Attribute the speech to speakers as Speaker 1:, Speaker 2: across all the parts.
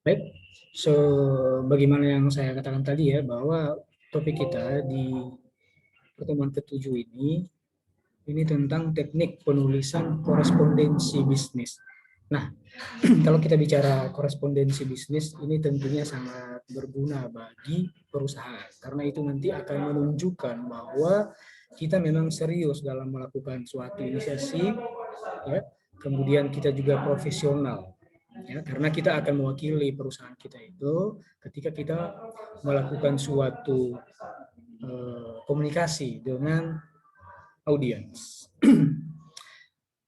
Speaker 1: Baik, so bagaimana yang saya katakan tadi ya, bahwa topik kita di pertemuan ketujuh ini tentang teknik penulisan korespondensi bisnis. Nah, kalau kita bicara korespondensi bisnis, ini tentunya sangat berguna bagi perusahaan, karena itu nanti akan menunjukkan bahwa kita memang serius dalam melakukan suatu inisiasi, ya. Kemudian kita juga profesional, ya, karena kita akan mewakili perusahaan kita itu ketika kita melakukan suatu komunikasi dengan audiens.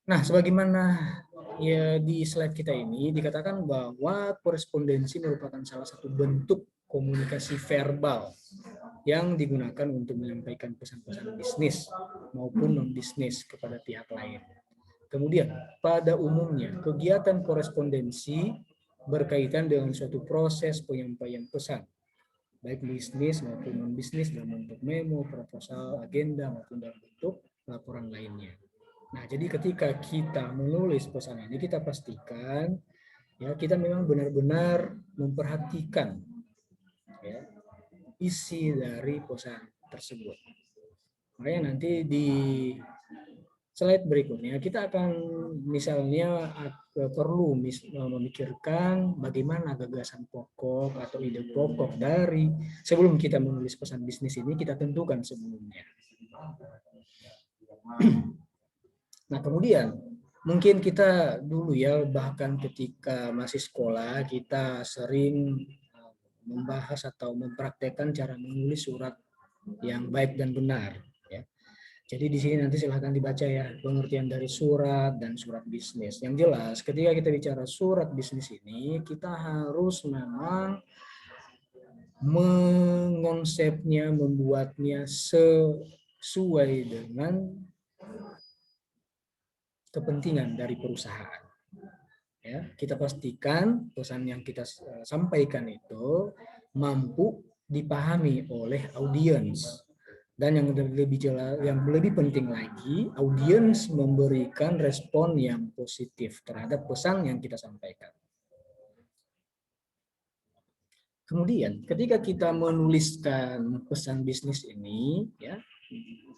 Speaker 1: Nah, sebagaimana ya di slide kita ini dikatakan bahwa korespondensi merupakan salah satu bentuk komunikasi verbal yang digunakan untuk menyampaikan pesan-pesan bisnis maupun non-bisnis kepada pihak lain. Kemudian, pada umumnya, kegiatan korespondensi berkaitan dengan suatu proses penyampaian pesan, baik bisnis maupun non-bisnis dalam bentuk memo, proposal, agenda, maupun dalam bentuk laporan lainnya. Nah, jadi ketika kita menulis pesan ini, kita pastikan ya kita memang benar-benar memperhatikan ya isi dari pesan tersebut. Makanya nanti di slide berikutnya kita akan misalnya perlu memikirkan bagaimana gagasan pokok atau ide pokok dari sebelum kita menulis pesan bisnis ini kita tentukan sebelumnya. Nah, kemudian mungkin kita dulu ya, bahkan ketika masih sekolah kita sering membahas atau mempraktekkan cara menulis surat yang baik dan benar. Ya. Jadi di sini nanti silahkan dibaca ya pengertian dari surat dan surat bisnis. Yang jelas ketika kita bicara surat bisnis ini kita harus memang mengonsepnya, membuatnya sesuai dengan kepentingan dari perusahaan. Ya, kita pastikan pesan yang kita sampaikan itu mampu dipahami oleh audiens. Dan yang lebih jelas, yang lebih penting lagi, audiens memberikan respon yang positif terhadap pesan yang kita sampaikan. Kemudian, ketika kita menuliskan pesan bisnis ini, ya,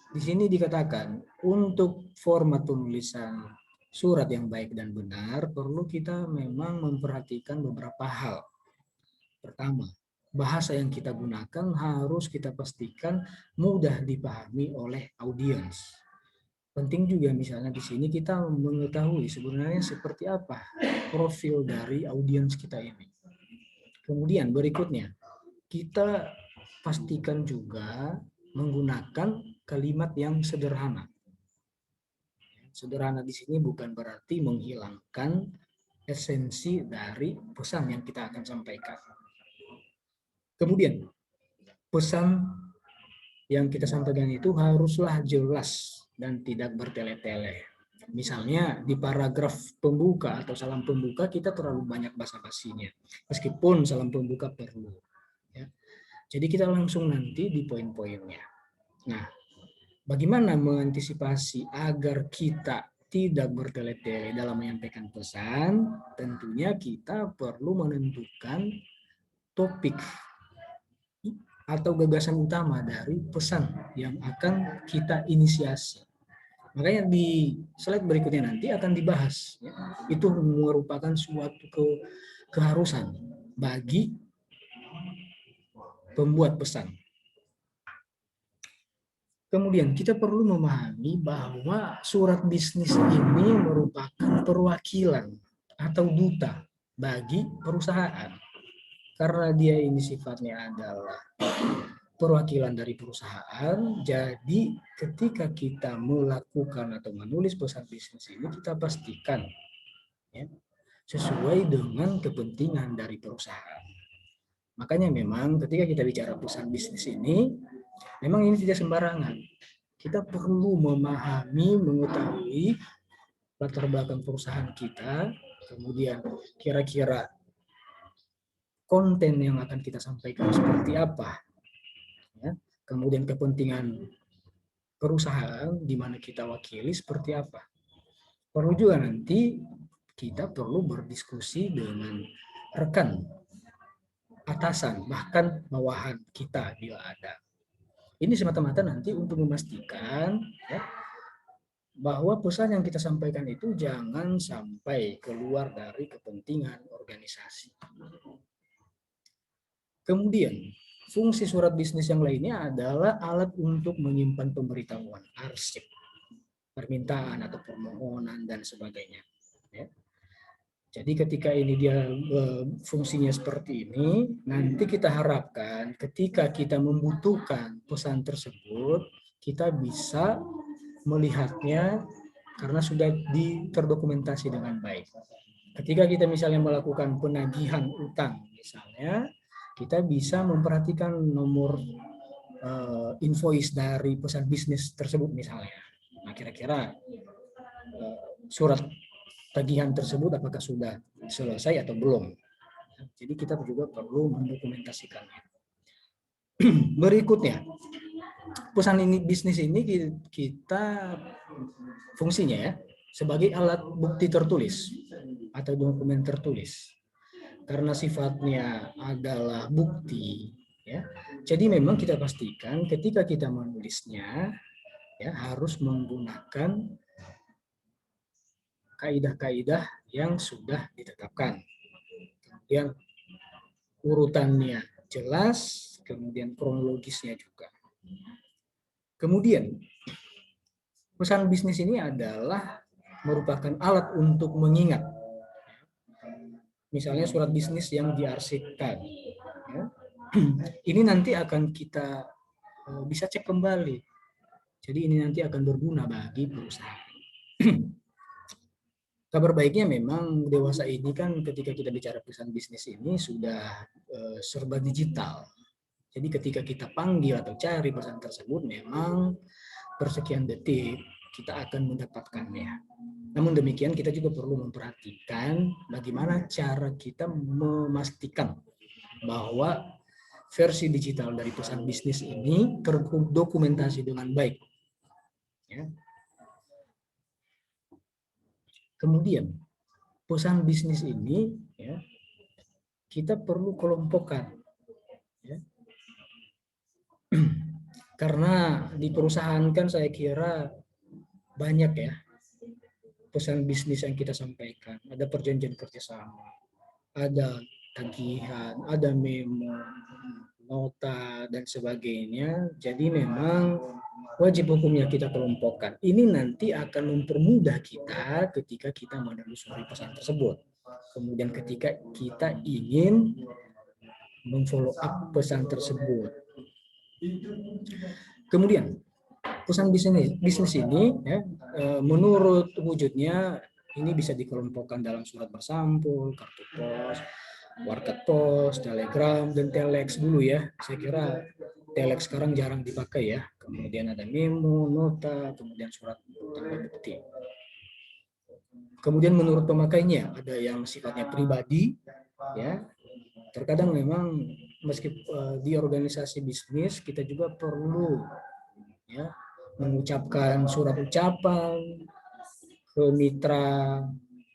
Speaker 1: di sini dikatakan untuk format penulisan surat yang baik dan benar, perlu kita memang memperhatikan beberapa hal. Pertama, bahasa yang kita gunakan harus kita pastikan mudah dipahami oleh audiens. Penting juga misalnya di sini kita mengetahui sebenarnya seperti apa profil dari audiens kita ini. Kemudian berikutnya, kita pastikan juga menggunakan kalimat yang sederhana. Sederhana di sini bukan berarti menghilangkan esensi dari pesan yang kita akan sampaikan. Kemudian, pesan yang kita sampaikan itu haruslah jelas dan tidak bertele-tele. Misalnya di paragraf pembuka atau salam pembuka kita terlalu banyak basa-basinya, meskipun salam pembuka perlu. Ya. Jadi kita langsung nanti di poin-poinnya. Nah, bagaimana mengantisipasi agar kita tidak bertele-tele dalam menyampaikan pesan? Tentunya kita perlu menentukan topik atau gagasan utama dari pesan yang akan kita inisiasi. Makanya di slide berikutnya nanti akan dibahas. Ya. Itu merupakan suatu keharusan bagi pembuat pesan. Kemudian kita perlu memahami bahwa surat bisnis ini merupakan perwakilan atau duta bagi perusahaan. Karena dia ini sifatnya adalah perwakilan dari perusahaan, jadi ketika kita melakukan atau menulis pesan bisnis ini kita pastikan ya, sesuai dengan kepentingan dari perusahaan. Makanya memang ketika kita bicara pesan bisnis ini, memang ini tidak sembarangan. Kita perlu memahami, mengetahui latar belakang perusahaan kita, kemudian kira-kira konten yang akan kita sampaikan seperti apa, ya. Kemudian kepentingan perusahaan di mana kita wakili seperti apa. Perlu juga nanti kita perlu berdiskusi dengan rekan atasan, bahkan bawahan kita bila ada. Ini semata-mata nanti untuk memastikan ya, bahwa pesan yang kita sampaikan itu jangan sampai keluar dari kepentingan organisasi. Kemudian, fungsi surat bisnis yang lainnya adalah alat untuk menyimpan pemberitahuan, arsip, permintaan atau permohonan dan sebagainya. Ya. Jadi ketika ini dia fungsinya seperti ini, nanti kita harapkan ketika kita membutuhkan pesan tersebut, kita bisa melihatnya karena sudah terdokumentasi dengan baik. Ketika kita misalnya melakukan penagihan utang misalnya, kita bisa memperhatikan nomor invoice dari pesan bisnis tersebut misalnya. Nah, kira-kira surat tagihan tersebut apakah sudah selesai atau belum. Jadi kita juga perlu mendokumentasikannya. Berikutnya, pesan ini bisnis ini kita fungsinya ya sebagai alat bukti tertulis atau dokumen tertulis. Karena sifatnya adalah bukti ya. Jadi memang kita pastikan ketika kita menulisnya ya harus menggunakan kaidah-kaidah yang sudah ditetapkan. Kemudian urutannya jelas, kemudian kronologisnya juga. Kemudian pesan bisnis ini adalah merupakan alat untuk mengingat. Misalnya surat bisnis yang diarsipkan. Ya. Ini nanti akan kita bisa cek kembali. Jadi ini nanti akan berguna bagi perusahaan. Kabar baiknya memang dewasa ini kan ketika kita bicara pesan bisnis ini sudah serba digital. Jadi ketika kita panggil atau cari pesan tersebut memang persekian detik kita akan mendapatkannya. Namun demikian kita juga perlu memperhatikan bagaimana cara kita memastikan bahwa versi digital dari pesan bisnis ini terdokumentasi dengan baik. Ya. Kemudian pesan bisnis ini ya, kita perlu kelompokkan. Ya. Karena di perusahaan kan saya kira banyak ya pesan bisnis yang kita sampaikan. Ada perjanjian kerjasama, ada tagihan, ada memo, nota, dan sebagainya. Jadi memang wajib hukumnya kita kelompokkan. Ini nanti akan mempermudah kita ketika kita menelusuri pesan tersebut. Kemudian ketika kita ingin memfollow up pesan tersebut. Kemudian pesan bisnis ini ya, menurut wujudnya ini bisa dikelompokkan dalam surat bersampul, kartu pos, warkat pos, telegram, dan telex dulu ya. Saya kira telex sekarang jarang dipakai ya. Kemudian ada memo, nota, kemudian surat tanda bukti. Kemudian menurut pemakainya ada yang sifatnya pribadi, ya. Terkadang memang meski di organisasi bisnis kita juga perlu ya mengucapkan surat ucapan ke mitra,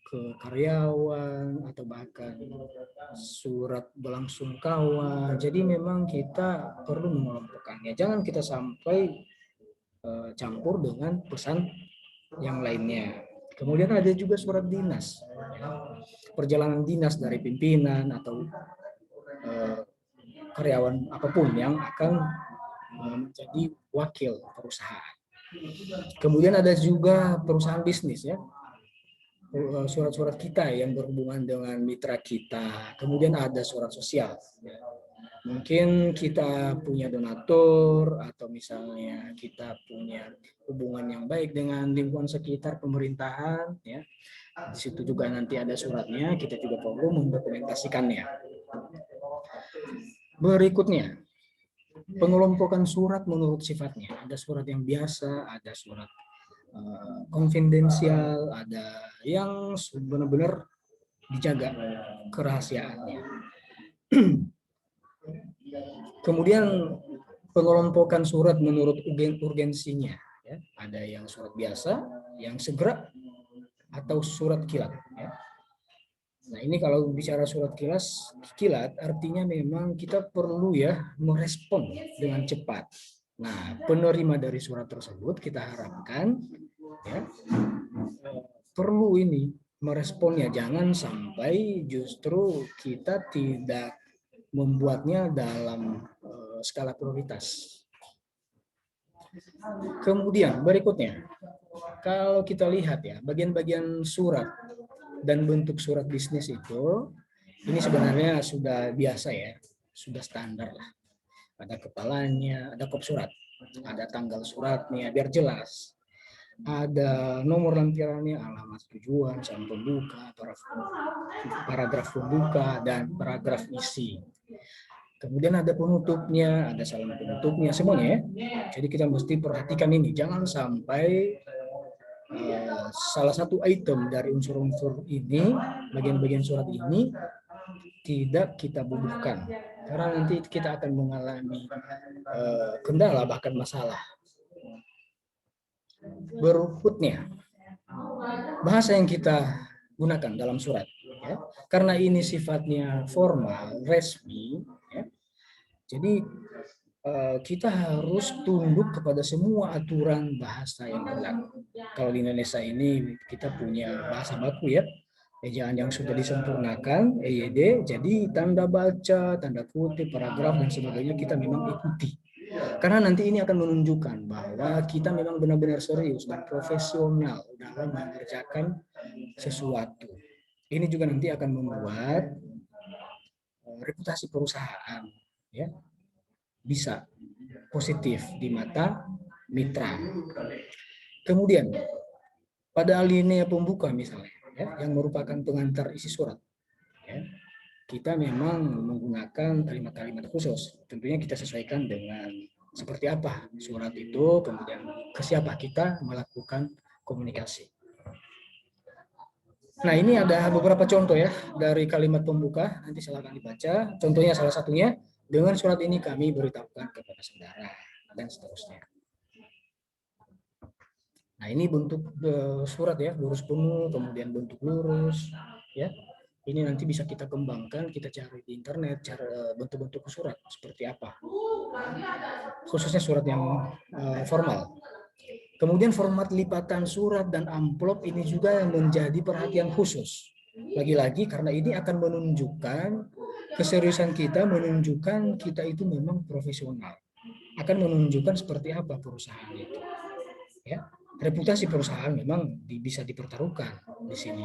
Speaker 1: ke karyawan, atau bahkan surat belangsungkawa. Jadi memang kita perlu mengelompokkannya. Jangan kita sampai campur dengan pesan yang lainnya. Kemudian ada juga surat dinas, perjalanan dinas dari pimpinan atau karyawan apapun yang akan menjadi wakil perusahaan. Kemudian ada juga perusahaan bisnis ya, surat-surat kita yang berhubungan dengan mitra kita. Kemudian ada surat sosial. Mungkin kita punya donatur atau misalnya kita punya hubungan yang baik dengan lingkungan sekitar pemerintahan ya. Di situ juga nanti ada suratnya, kita juga perlu mendokumentasikannya. Berikutnya, pengelompokan surat menurut sifatnya. Ada surat yang biasa, ada surat konfidensial, ada yang benar-benar dijaga kerahasiaannya. Kemudian pengelompokan surat menurut urgensinya. Ya. Ada yang surat biasa, yang segera, atau surat kilat. Ya. Nah, ini kalau bicara surat kilat artinya memang kita perlu ya merespon dengan cepat. Nah, penerima dari surat tersebut kita harapkan ya perlu ini meresponnya, jangan sampai justru kita tidak membuatnya dalam skala prioritas. Kemudian berikutnya, kalau kita lihat ya bagian-bagian surat dan bentuk surat bisnis itu, ini sebenarnya sudah biasa ya, sudah standar lah. Ada kepalanya, ada kop surat, ada tanggal suratnya biar jelas, ada nomor lampirannya, alamat tujuan, salam pembuka, paragraf pembuka, dan paragraf isi. Kemudian ada penutupnya, ada salam penutupnya, semuanya ya. Jadi kita mesti perhatikan ini, jangan sampai salah satu item dari unsur-unsur ini, bagian-bagian surat ini tidak kita bubuhkan, karena nanti kita akan mengalami kendala bahkan masalah. Berikutnya, bahasa yang kita gunakan dalam surat, ya, karena ini sifatnya formal, resmi, ya, jadi kita harus tunduk kepada semua aturan bahasa yang berlaku. Kalau di Indonesia ini kita punya bahasa baku ya, ejaan yang sudah disempurnakan, EYD, jadi tanda baca, tanda kutip, paragraf, dan sebagainya kita memang ikuti. Karena nanti ini akan menunjukkan bahwa kita memang benar-benar serius dan profesional dalam mengerjakan sesuatu. Ini juga nanti akan membuat reputasi perusahaan ya bisa positif di mata mitra. Kemudian pada alinea pembuka misalnya ya, yang merupakan pengantar isi surat ya, kita memang menggunakan kalimat-kalimat khusus. Tentunya kita sesuaikan dengan seperti apa surat itu, kemudian ke siapa kita melakukan komunikasi. Nah, ini ada beberapa contoh ya dari kalimat pembuka, nanti silakan dibaca. Contohnya salah satunya, dengan surat ini kami beritahukan kepada saudara, dan seterusnya. Nah, ini bentuk surat ya, lurus penuh, kemudian bentuk lurus ya. Ini nanti bisa kita kembangkan, kita cari di internet cara bentuk-bentuk surat seperti apa. Khususnya surat yang formal. Kemudian format lipatan surat dan amplop ini juga yang menjadi perhatian khusus. Lagi-lagi karena ini akan menunjukkan keseriusan kita, menunjukkan kita itu memang profesional. Akan menunjukkan seperti apa perusahaan itu. Ya, reputasi perusahaan memang bisa dipertaruhkan di sini.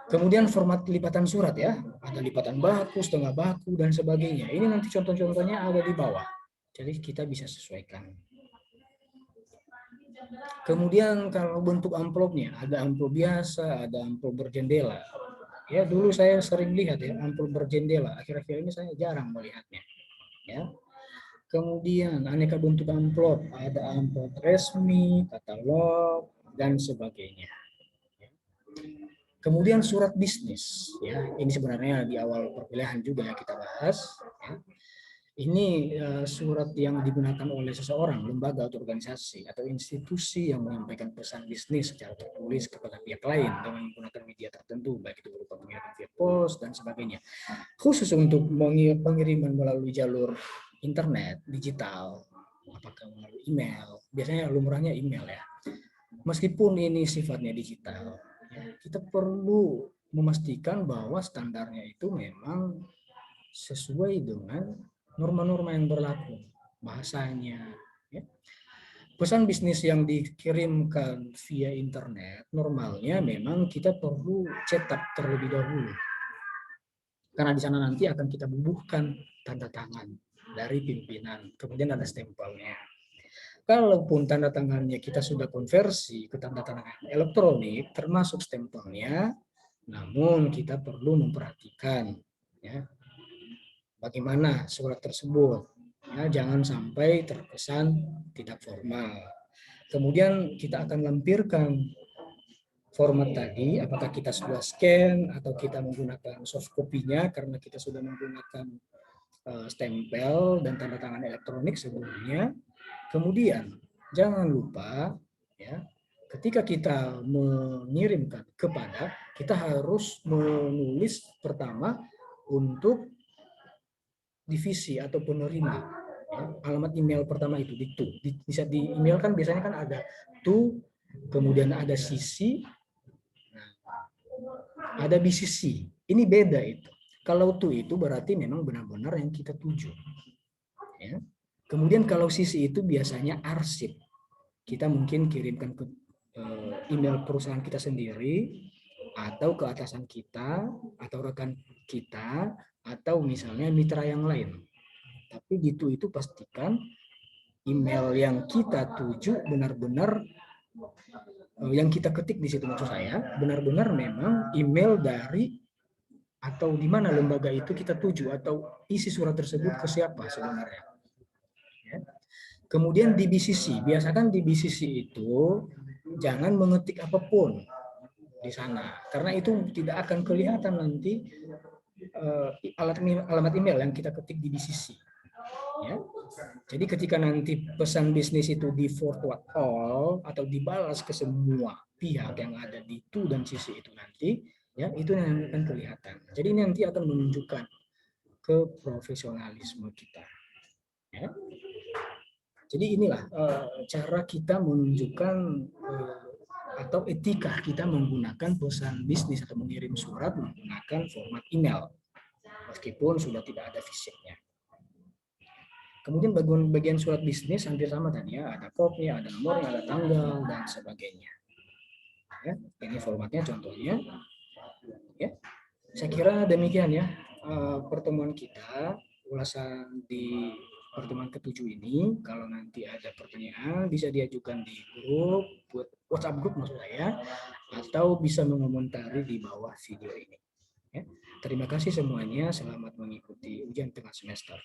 Speaker 1: Kemudian format lipatan surat ya, ada lipatan baku, setengah baku, dan sebagainya. Ini nanti contoh-contohnya ada di bawah. Jadi kita bisa sesuaikan. Kemudian kalau bentuk amplopnya, ada amplop biasa, ada amplop berjendela. Ya, dulu saya sering lihat ya, amplop berjendela. Akhir-akhir ini saya jarang melihatnya. Ya. Kemudian aneka bentuk amplop, ada amplop resmi, katalog, dan sebagainya. Kemudian surat bisnis, ya ini sebenarnya di awal perkuliahan juga yang kita bahas. Ya. Ini surat yang digunakan oleh seseorang, lembaga atau organisasi atau institusi yang menyampaikan pesan bisnis secara tertulis kepada pihak lain dengan menggunakan media tertentu, baik itu berupa pengiriman via pos dan sebagainya. Khusus untuk pengiriman melalui jalur internet, digital, apakah melalui email, biasanya lumrahnya email ya. Meskipun ini sifatnya digital, ya, kita perlu memastikan bahwa standarnya itu memang sesuai dengan norma-norma yang berlaku, bahasanya. Ya. Pesan bisnis yang dikirimkan via internet, normalnya memang kita perlu cetak terlebih dahulu. Karena di sana nanti akan kita bubuhkan tanda tangan dari pimpinan, kemudian ada stempelnya. Kalaupun tanda tangannya kita sudah konversi ke tanda tangan elektronik, termasuk stempelnya, namun kita perlu memperhatikan ya, bagaimana surat tersebut. Ya, jangan sampai terkesan tidak formal. Kemudian kita akan lampirkan format tadi, apakah kita sudah scan atau kita menggunakan soft copy-nya karena kita sudah menggunakan stempel dan tanda tangan elektronik sebelumnya. Kemudian jangan lupa ya ketika kita mengirimkan kepada, kita harus menulis pertama untuk divisi atau penerima. Ya, alamat email pertama itu di to. Bisa di email kan biasanya kan ada to, kemudian ada CC, ada BCC. Ini beda itu. Kalau to itu berarti memang benar-benar yang kita tuju. Ya. Kemudian kalau CC itu biasanya arsip. Kita mungkin kirimkan ke email perusahaan kita sendiri, atau ke atasan kita, atau rekan kita, atau misalnya mitra yang lain. Tapi gitu itu pastikan email yang kita tuju benar-benar yang kita ketik di situ, maksud saya benar-benar memang email dari atau di mana lembaga itu kita tuju, atau isi surat tersebut ke siapa sebenarnya. Ya. Kemudian di BCC, biasakan di BCC itu jangan mengetik apapun di sana, karena itu tidak akan kelihatan nanti alamat email yang kita ketik di BCC. Ya. Jadi ketika nanti pesan bisnis itu di forward all atau dibalas ke semua pihak yang ada di to dan CC itu nanti, ya itu yang akan kelihatan. Jadi ini nanti akan menunjukkan keprofesionalisme kita. Ya. Jadi inilah cara kita menunjukkan atau etika kita menggunakan pesan bisnis atau mengirim surat menggunakan format email, meskipun sudah tidak ada fisiknya. Kemudian bagian surat bisnis hampir sama tadi ya, ada kopnya, ada nomornya, ada tanggal dan sebagainya. Ya, ini formatnya contohnya. Ya, saya kira demikian ya pertemuan kita, ulasan di pertemuan ke-7 ini. Kalau nanti ada pertanyaan bisa diajukan di grup, WhatsApp grup maksud saya, atau bisa mengomentari di bawah video ini. Ya. Terima kasih semuanya, selamat mengikuti ujian tengah semester.